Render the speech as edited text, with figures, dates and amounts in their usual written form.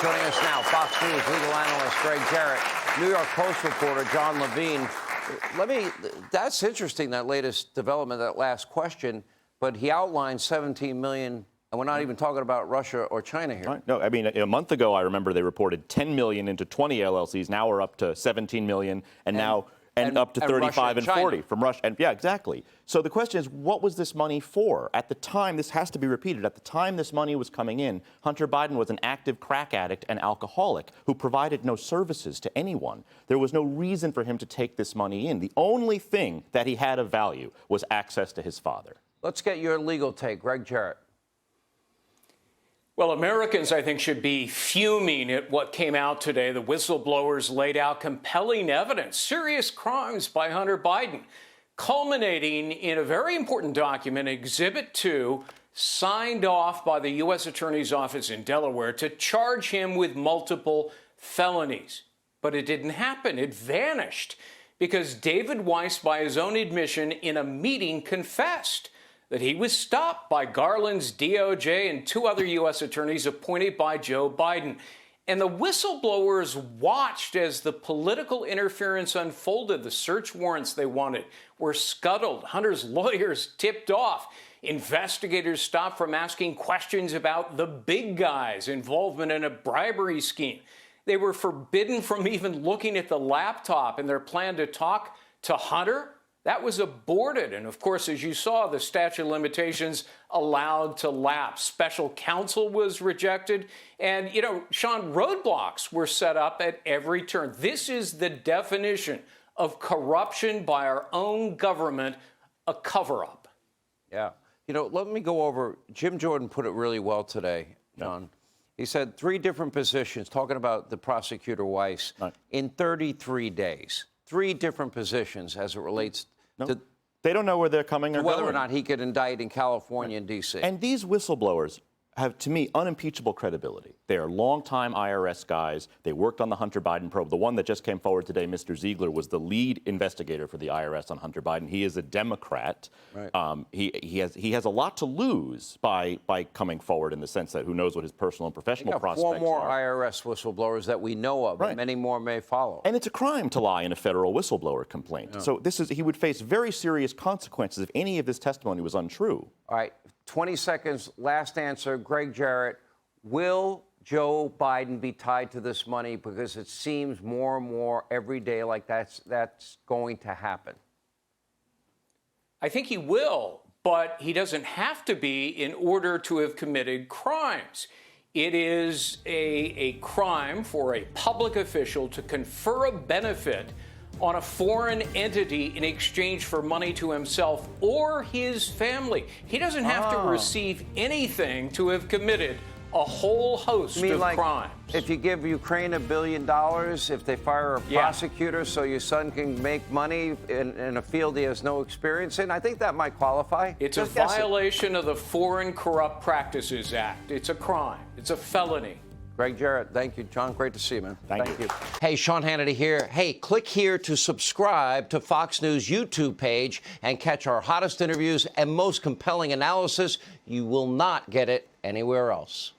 Joining us now, Fox News legal analyst Gregg, Jarrett, New York Post reporter John Levine. That's interesting, that latest development, that last question, but he outlined 17 million, and we're not even talking about Russia or China here. Right. No, I mean, a month ago, I remember they reported 10 million into 20 LLCs. Now we're up to 17 million, and up to 35 and 40 from Russia. And yeah, exactly. So the question is, what was this money for? At the time, this has to be repeated, at the time this money was coming in, Hunter Biden was an active crack addict and alcoholic who provided no services to anyone. There was no reason for him to take this money in. The only thing that he had of value was access to his father. Let's get your legal take, Gregg, Jarrett. Well, Americans, I think, should be fuming at what came out today. The whistleblowers laid out compelling evidence, serious crimes by Hunter Biden, culminating in a very important document, Exhibit 2, signed off by the U.S. Attorney's Office in Delaware to charge him with multiple felonies. But it didn't happen. It vanished because David Weiss, by his own admission in a meeting, confessed that he was stopped by Garland's DOJ and two other U.S. attorneys appointed by Joe Biden. And the whistleblowers watched as the political interference unfolded. The search warrants they wanted were scuttled. Hunter's lawyers tipped off. Investigators stopped from asking questions about the big guy's involvement in a bribery scheme. They were forbidden from even looking at the laptop, and their plan to talk to Hunter, that was aborted. And of course, as you saw, the statute of limitations allowed to lapse. Special counsel was rejected. And, Sean, roadblocks were set up at every turn. This is the definition of corruption by our own government, a cover-up. Yeah. Let me go over, Jim Jordan put it really well today, John. Yep. He said 3 different positions, talking about the prosecutor Weiss, right, in 33 days. 3 different positions as it relates to... They don't know where they're coming or whether going. Or not he could indict in California and D.C. And these whistleblowers have, to me, unimpeachable credibility. They are longtime IRS guys. They worked on the Hunter Biden probe. The one that just came forward today, Mr. Ziegler, was the lead investigator for the IRS on Hunter Biden. He is a Democrat. Right. He has a lot to lose by coming forward, in the sense that who knows what his personal and professional prospects are. 4 more IRS whistleblowers that we know of, right, and many more may follow. And it's a crime to lie in a federal whistleblower complaint. Yeah. So he would face very serious consequences if any of this testimony was untrue. All right. 20 seconds, last answer. Gregg, Jarrett, will Joe Biden be tied to this money? Because it seems more and more every day like that's going to happen. I think he will, but he doesn't have to be in order to have committed crimes. It is a crime for a public official to confer a benefit on a foreign entity in exchange for money to himself or his family. He doesn't have to receive anything to have committed a whole host of crimes. If you give Ukraine $1 billion, if they fire a prosecutor so your son can make money in a field he has no experience in, I think that might qualify. It's a violation of the Foreign Corrupt Practices Act. It's a crime. It's a felony. Gregg, Jarrett, thank you. John, great to see you, man. Thank you. Hey, Sean Hannity here. Hey, click here to subscribe to Fox News YouTube page and catch our hottest interviews and most compelling analysis. You will not get it anywhere else.